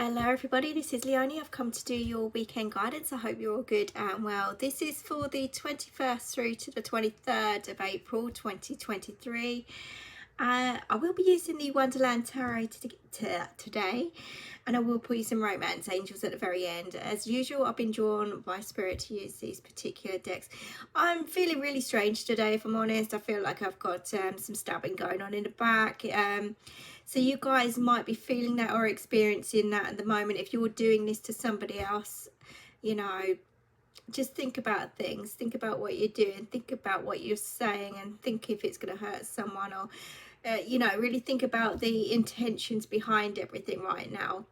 Hello everybody, this is Leonie. I've come to do your weekend guidance. I hope you're all good and well. This is for the 21st through to the 23rd of April 2023. I will be using the Wonderland Tarot today, and I will put you some romance angels at the very end. As usual, I've been drawn by Spirit to use these particular decks. I'm feeling really strange today, if I'm honest. I feel like I've got some stabbing going on in the back. So you guys might be feeling that or experiencing that at the moment. If you're doing this to somebody else, you know, just think about things. Think about what you're doing. Think about what you're saying, and think if it's going to hurt someone, or you know, really think about the intentions behind everything right now.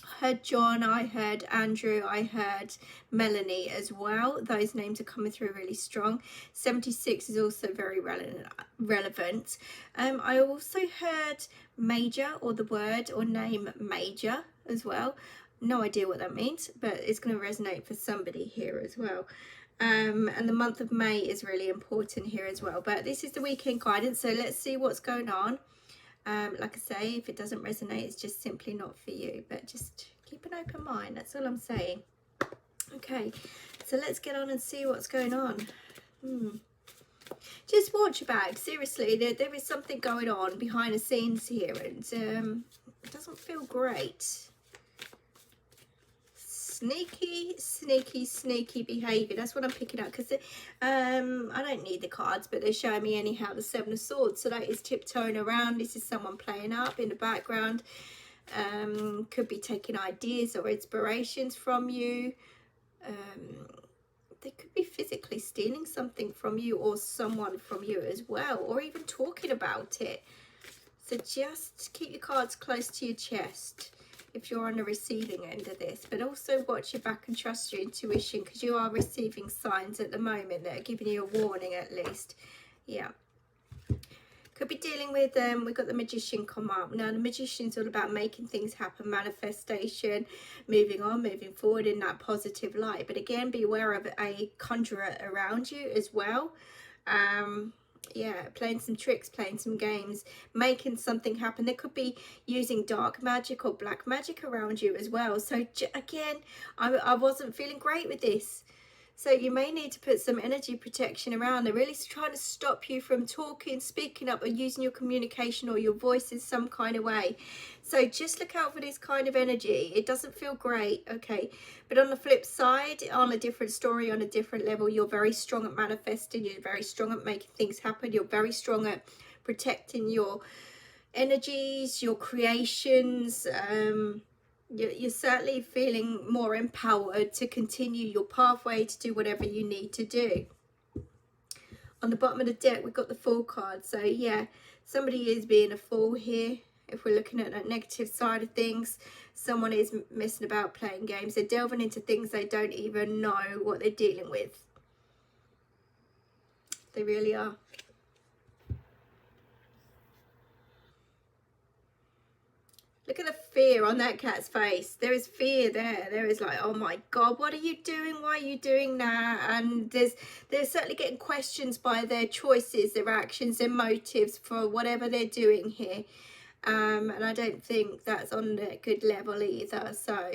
I heard John, I heard Andrew, I heard Melanie as well. Those names are coming through really strong. 76 is also very relevant. I also heard major, or the word or name major as well. No idea what that means, but it's going to resonate for somebody here as well. And the month of May is really important here as well. But this is the weekend guidance, so let's see what's going on. Like I say, if it doesn't resonate, it's just simply not for you, but just keep an open mind, that's all I'm saying. Okay, so let's get on and see what's going on. Just watch your back, seriously. There is something going on behind the scenes here, and it doesn't feel great. Sneaky behavior, that's what I'm picking up, because I don't need the cards, but they're showing me anyhow the Seven of Swords, so that is tiptoeing around. This is someone playing up in the background. Could be taking ideas or inspirations from you. They could be physically stealing something from you, or someone from you as well, or even talking about it. So just keep your cards close to your chest if you're on the receiving end of this, but also watch your back and trust your intuition, because you are receiving signs at the moment that are giving you a warning at least. Yeah, could be dealing with we've got the Magician come up. Now the Magician's all about making things happen, manifestation, moving on, moving forward in that positive light. But again, be aware of a conjurer around you as well. Yeah, playing some tricks, playing some games, making something happen. They could be using dark magic or black magic around you as well. So again, I wasn't feeling great with this. So you may need to put some energy protection around. They're really trying to stop you from talking, speaking up, or using your communication or your voice in some kind of way. So just look out for this kind of energy. It doesn't feel great, okay? But on the flip side, on a different story, on a different level, you're very strong at manifesting. You're very strong at making things happen. You're very strong at protecting your energies, your creations. You're certainly feeling more empowered to continue your pathway, to do whatever you need to do. On the bottom of the deck, we've got the Fool card. So yeah, somebody is being a fool here. If we're looking at that negative side of things, someone is messing about, playing games. They're delving into things they don't even know what they're dealing with. They really are. Look at the fear on that cat's face. There is fear there. There is like, oh my God, what are you doing? Why are you doing that? And they're certainly getting questions by their choices, their actions, their motives for whatever they're doing here. And I don't think that's on a good level either. So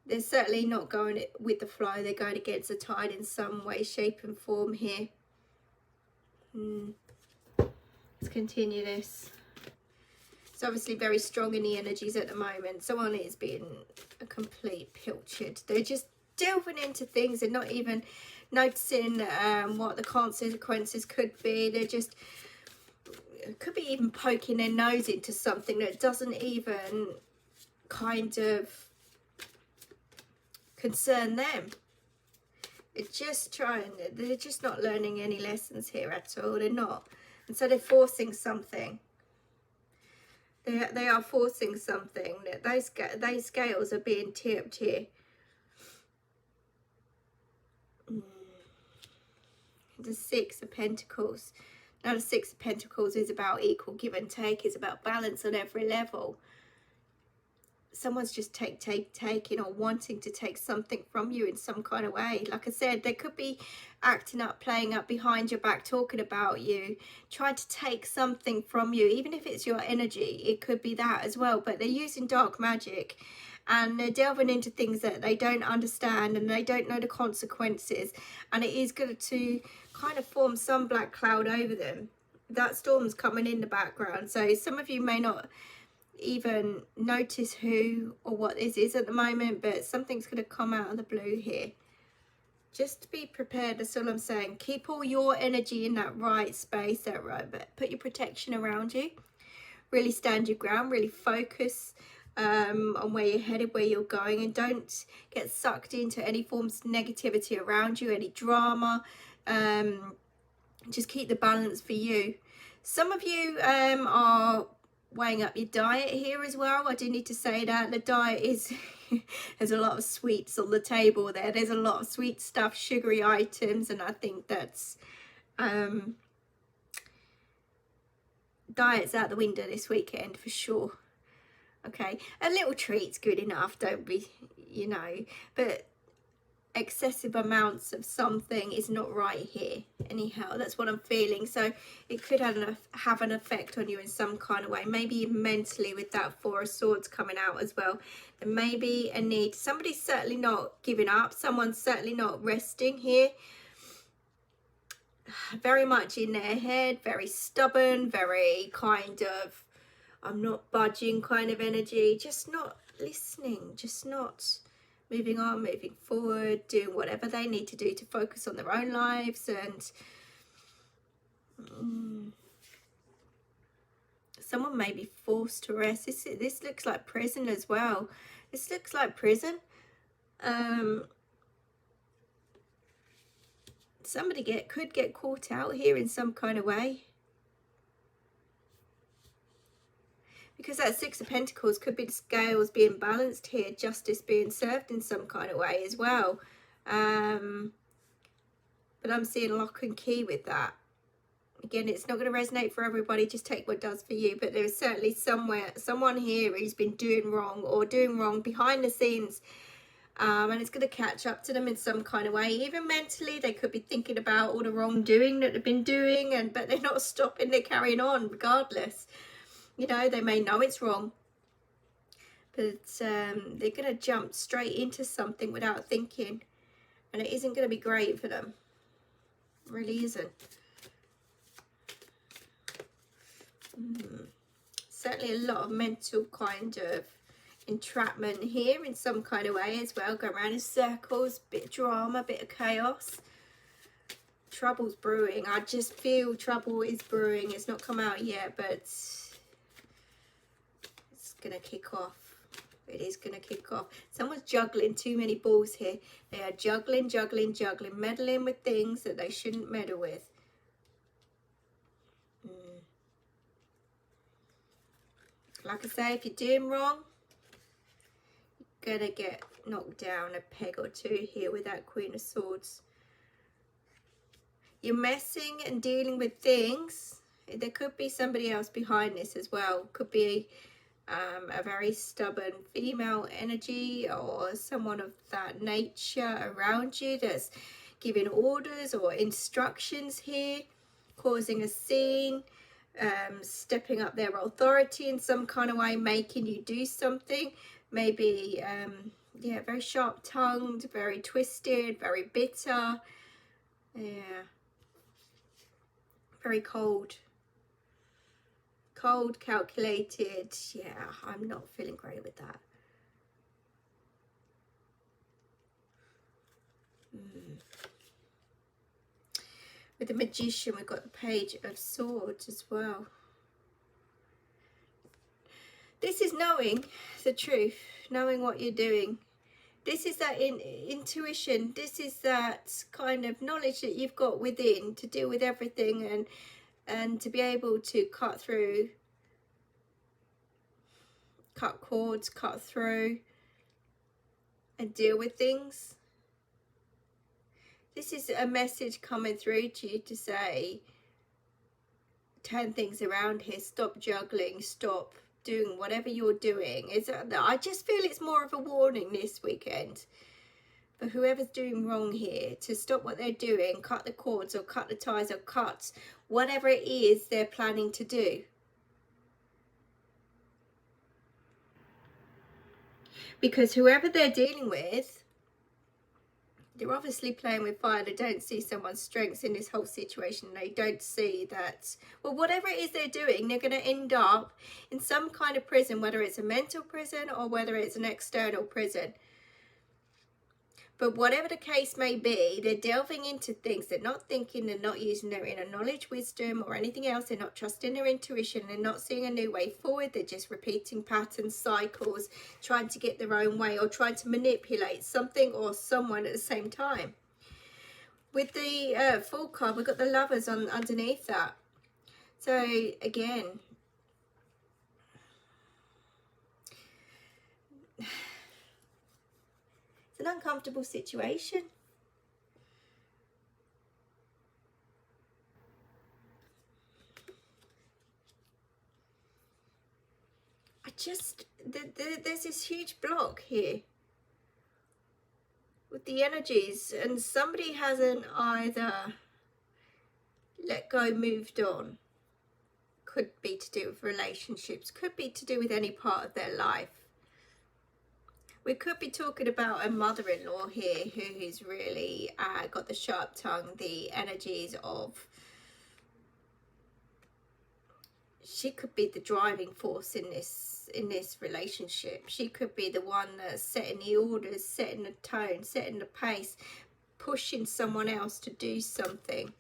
they're certainly not going with the flow. They're going against the tide in some way, shape and form here. Let's continue this. It's obviously very strong in the energies at the moment. Someone is being a complete pilchard. They're just delving into things and not even noticing what the consequences could be. They're just, could be even poking their nose into something that doesn't even kind of concern them. They're just they're just not learning any lessons here at all. They're not. And so they're forcing something. They are forcing something. Those scales are being tipped here. The Six of Pentacles. Now the Six of Pentacles is about equal give and take. It's about balance on every level. Someone's just taking or wanting to take something from you in some kind of way. Like I said, they could be acting up, playing up behind your back, talking about you, trying to take something from you. Even if it's your energy, it could be that as well. But they're using dark magic, and they're delving into things that they don't understand and they don't know the consequences, and it is going to kind of form some black cloud over them. That storm's coming in the background, so some of you may not even notice who or what this is at the moment, but something's going to come out of the blue here. Just be prepared, that's all I'm saying. Keep all your energy in that right space, that right, but put your protection around you. Really stand your ground, really focus on where you're headed, where you're going, and don't get sucked into any forms of negativity around you, any drama. Just keep the balance for you. Some of you are weighing up your diet here as well. I do need to say that the diet is there's a lot of sweets on the table there. There's a lot of sweet stuff, sugary items, and I think that's diet's out the window this weekend for sure. Okay, a little treat's good enough, don't be, you know, but excessive amounts of something is not right here. Anyhow, that's what I'm feeling. So it could have an effect on you in some kind of way, maybe even mentally, with that Four of Swords coming out as well. There may be a need. Somebody's certainly not giving up. Someone's certainly not resting here. Very much in their head, very stubborn, very kind of I'm not budging kind of energy, just not listening, just not moving on, moving forward, doing whatever they need to do to focus on their own lives. And someone may be forced to rest. This looks like prison as well. This looks like prison. Somebody could get caught out here in some kind of way. Because that Six of Pentacles could be the scales being balanced here, justice being served in some kind of way as well. But I'm seeing lock and key with that. Again, it's not going to resonate for everybody. Just take what does for you. But there's certainly someone here who's been doing wrong or doing wrong behind the scenes. And it's going to catch up to them in some kind of way. Even mentally, they could be thinking about all the wrongdoing that they've been doing, but they're not stopping. They're carrying on regardless. You know, they may know it's wrong, but they're going to jump straight into something without thinking, and it isn't going to be great for them. It really isn't. Certainly a lot of mental kind of entrapment here in some kind of way as well. Go around in circles, bit of drama, bit of chaos. Trouble's brewing. I just feel trouble is brewing. It's not come out yet, but gonna kick off. It is gonna kick off. Someone's juggling too many balls here. They are juggling, meddling with things that they shouldn't meddle with. Like I say, if you're doing wrong, you're gonna get knocked down a peg or two here with that Queen of Swords. You're messing and dealing with things. There could be somebody else behind this as well. Could be a very stubborn female energy or someone of that nature around you that's giving orders or instructions here, causing a scene, stepping up their authority in some kind of way, making you do something. Maybe yeah, very sharp-tongued, very twisted, very bitter. Yeah, very cold, calculated. Yeah, I'm not feeling great with that. With the Magician, we've got the Page of Swords as well. This is knowing the truth, knowing what you're doing. This is that intuition. This is that kind of knowledge that you've got within to deal with everything and to be able to cut through, cut cords, cut through and deal with things. This is a message coming through to you to say, turn things around here, stop juggling, stop doing whatever you're doing. I just feel it's more of a warning this weekend for whoever's doing wrong here to stop what they're doing, cut the cords or cut the ties or cut whatever it is they're planning to do. Because whoever they're dealing with, they're obviously playing with fire. They don't see someone's strengths in this whole situation. They don't see that, well, whatever it is they're doing, they're going to end up in some kind of prison, whether it's a mental prison or whether it's an external prison. But whatever the case may be, they're delving into things. They're not thinking, they're not using their inner knowledge, wisdom, or anything else. They're not trusting their intuition. They're not seeing a new way forward. They're just repeating patterns, cycles, trying to get their own way or trying to manipulate something or someone at the same time. With the Fool card, we've got the Lovers on underneath that. So, again, it's an uncomfortable situation. There's this huge block here with the energies, and somebody hasn't either let go, moved on. Could be to do with relationships, could be to do with any part of their life. We could be talking about a mother-in-law here who's really got the sharp tongue, the energies of, she could be the driving force in this relationship. She could be the one that's setting the orders, setting the tone, setting the pace, pushing someone else to do something.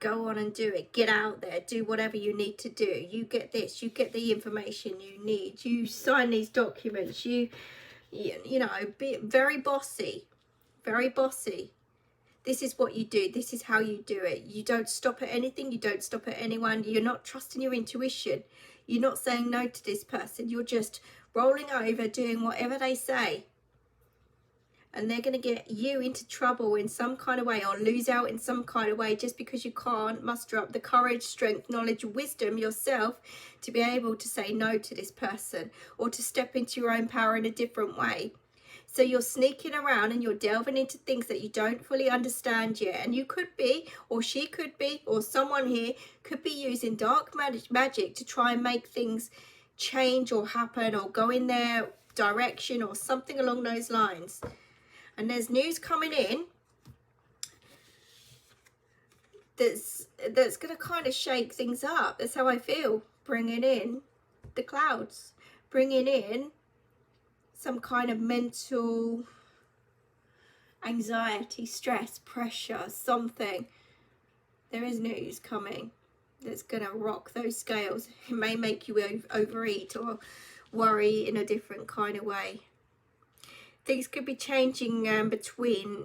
Go on and do it. Get out there. Do whatever you need to do. You get this. You get the information you need. You sign these documents. You know, be very bossy. Very bossy. This is what you do. This is how you do it. You don't stop at anything. You don't stop at anyone. You're not trusting your intuition. You're not saying no to this person. You're just rolling over, doing whatever they say. And they're going to get you into trouble in some kind of way or lose out in some kind of way just because you can't muster up the courage, strength, knowledge, wisdom yourself to be able to say no to this person or to step into your own power in a different way. So you're sneaking around and you're delving into things that you don't fully understand yet. And you could be, or she could be, or someone here could be using dark magic to try and make things change or happen or go in their direction or something along those lines. And there's news coming in that's going to kind of shake things up. That's how I feel. Bringing in the clouds. Bringing in some kind of mental anxiety, stress, pressure, something. There is news coming that's going to rock those scales. It may make you overeat or worry in a different kind of way. Things could be changing between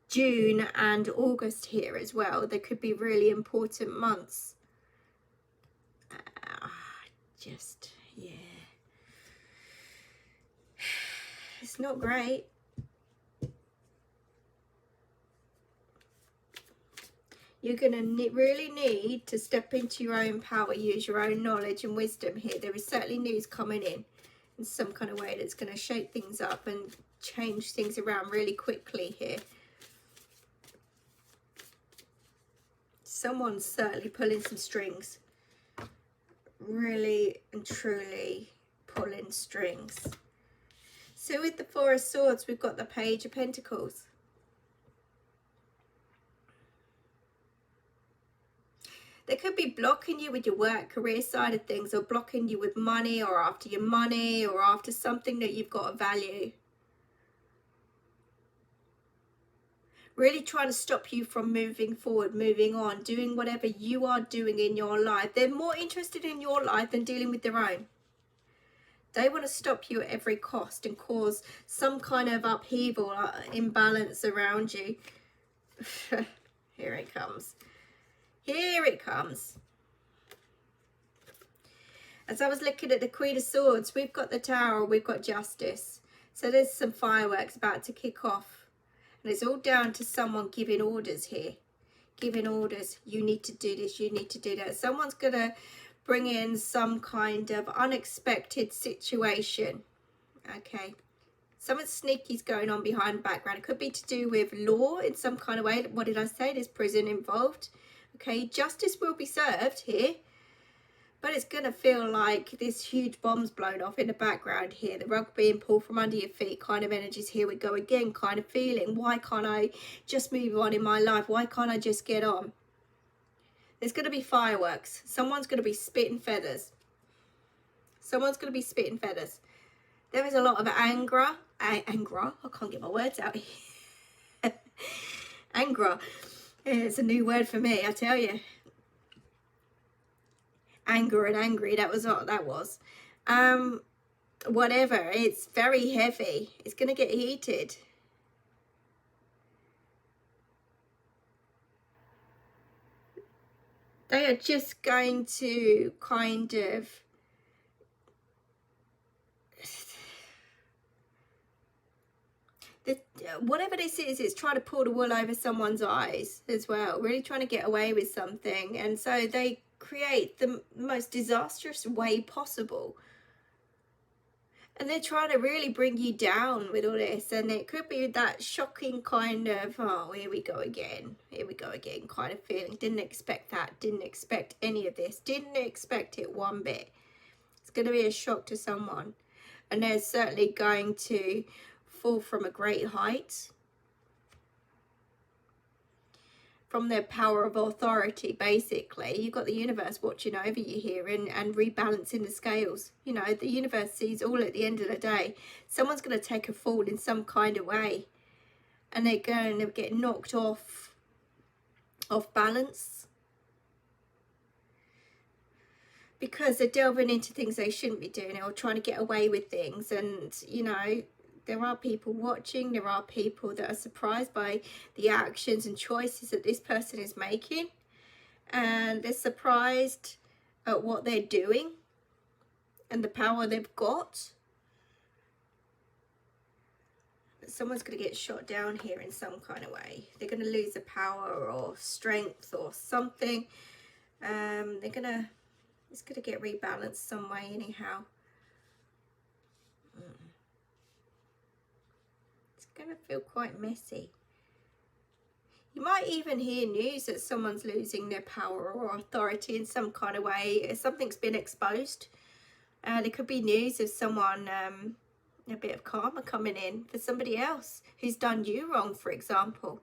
June and August here as well. There could be really important months. Yeah. It's not great. You're going to really need to step into your own power, use your own knowledge and wisdom here. There is certainly news coming in some kind of way that's going to shake things up and change things around really quickly here. Someone's certainly pulling some strings. Really and truly pulling strings. So with the Four of Swords, we've got the Page of Pentacles. They could be blocking you with your work, career side of things, or blocking you with money or after your money or after something that you've got of value. Really trying to stop you from moving forward, moving on, doing whatever you are doing in your life. They're more interested in your life than dealing with their own. They want to stop you at every cost and cause some kind of upheaval, imbalance around you. Here it comes. Here it comes. As I was looking at the Queen of Swords, we've got the Tower, we've got Justice. So there's some fireworks about to kick off. And it's all down to someone giving orders here. Giving orders. You need to do this, you need to do that. Someone's going to bring in some kind of unexpected situation. Okay. Something sneaky's going on behind the background. It could be to do with law in some kind of way. What did I say? There's prison involved. Okay, justice will be served here. But it's going to feel like this huge bomb's blown off in the background here. The rug being pulled from under your feet kind of energies. Here we go again, kind of feeling. Why can't I just move on in my life? Why can't I just get on? There's going to be fireworks. Someone's going to be spitting feathers. Someone's going to be spitting feathers. There is a lot of anger. Anger? I can't get my words out here. Anger. It's a new word for me, I tell you. Anger and angry, that was what that was. Whatever, it's very heavy. It's going to get heated. They are just going to kind of whatever this is, it's trying to pull the wool over someone's eyes as well, really trying to get away with something. And so they create the most disastrous way possible, and they're trying to really bring you down with all this. And it could be that shocking kind of, oh, here we go again kind of feeling. Didn't expect that, didn't expect any of this, didn't expect it one bit. It's going to be a shock to someone, and they're certainly going to fall from a great height, from their power of authority. Basically, you've got the universe watching over you here and rebalancing the scales. You know, the universe sees all at the end of the day. Someone's going to take a fall in some kind of way, and they're going to get knocked off balance because they're delving into things they shouldn't be doing, or trying to get away with things. And you know, there are people watching, there are people that are surprised by the actions and choices that this person is making, and they're surprised at what they're doing and the power they've got. Someone's going to get shot down here in some kind of way. They're going to lose the power or strength or something. It's going to get rebalanced some way anyhow. Going to feel quite messy. You might even hear news that someone's losing their power or authority in some kind of way. Something's been exposed. There could be news of someone, a bit of karma coming in for somebody else who's done you wrong, for example.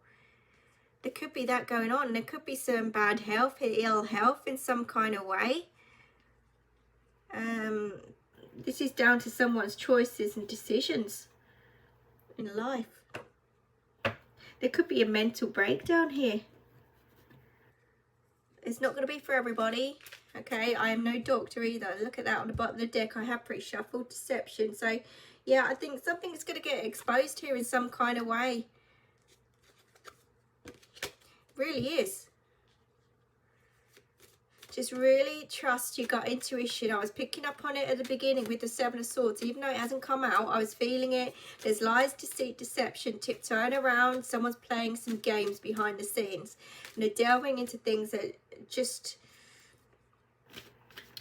There could be that going on. There could be some bad health, ill health in some kind of way. This is down to someone's choices and decisions in life. There could be a mental breakdown here. It's not going to be for everybody, okay? I am no doctor either. Look at that on the bottom of the deck. I have pre-shuffled deception. So yeah, I think something's going to get exposed here in some kind of way. It really is. Just really trust your gut intuition. I was picking up on it at the beginning with the Seven of Swords. Even though it hasn't come out, I was feeling it. There's lies, deceit, deception, tiptoeing around. Someone's playing some games behind the scenes. And they're delving into things that just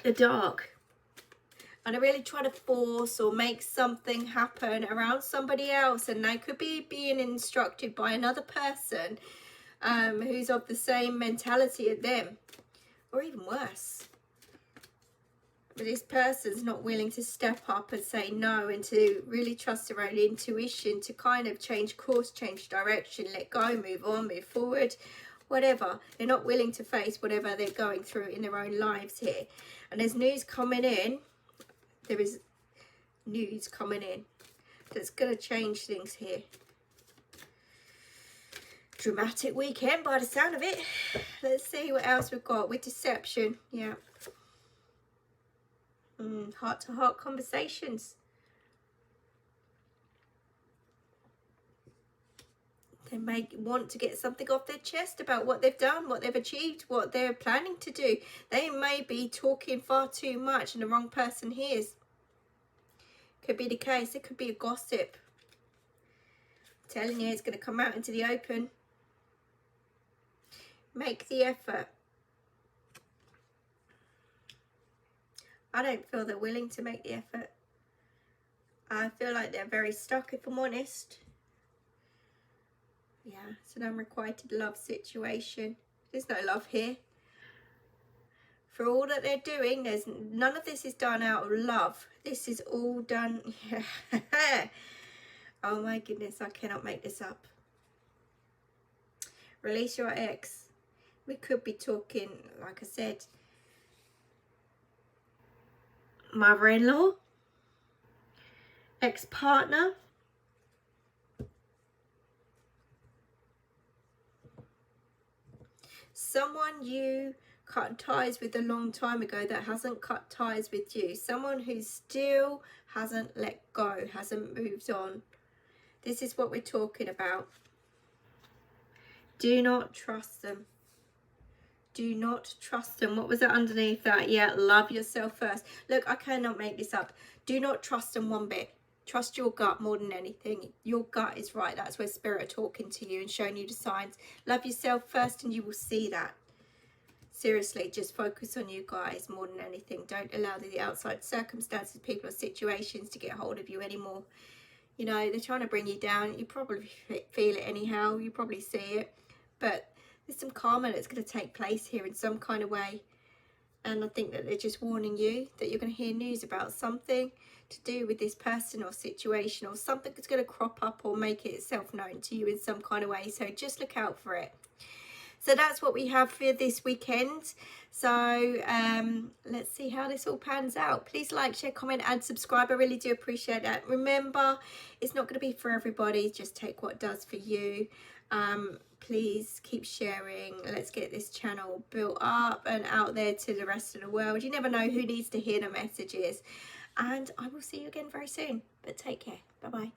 are dark. And they're really trying to force or make something happen around somebody else. And they could be being instructed by another person who's of the same mentality as them. Or even worse. But this person's not willing to step up and say no, and to really trust their own intuition, to kind of change course, change direction, let go, move on, move forward, whatever. They're not willing to face whatever they're going through in their own lives here. And there's news coming in. There is news coming in that's going to change things here. Dramatic weekend by the sound of it. Let's see what else we've got with deception. Yeah. Heart-to-heart conversations. They may want to get something off their chest about what they've done, what they've achieved, what they're planning to do. They may be talking far too much and the wrong person hears. Could be the case. It could be a gossip. I'm telling you, it's going to come out into the open. Make the effort. I don't feel they're willing to make the effort. I feel like they're very stuck, if I'm honest. Yeah, it's an unrequited love situation. There's no love here. for all that they're doing. There's none of this is done out of love. This is all done. Oh my goodness, I cannot make this up. Release your ex. We could be talking, like I said, mother-in-law, ex-partner, someone you cut ties with a long time ago that hasn't cut ties with you, someone who still hasn't let go, hasn't moved on. This is what we're talking about. Do not trust them. Do not trust them. What was it underneath that? Yeah, love yourself first. Look, I cannot make this up. Do not trust them one bit. Trust your gut more than anything. Your gut is right. That's where spirit are talking to you and showing you the signs. Love yourself first and you will see that. Seriously, just focus on you guys more than anything. Don't allow the outside circumstances, people or situations to get hold of you anymore. You know, they're trying to bring you down. You probably feel it anyhow. You probably see it. But there's some karma that's going to take place here in some kind of way. And I think that they're just warning you that you're going to hear news about something to do with this person or situation, or something that's going to crop up or make itself known to you in some kind of way. So just look out for it. So that's what we have for this weekend. So let's see how this all pans out. Please like, share, comment and subscribe. I really do appreciate that. Remember, it's not going to be for everybody. Just take what does for you. Please keep sharing. Let's get this channel built up and out there to the rest of the world. You never know who needs to hear the messages. And I will see you again very soon. But take care. Bye-bye.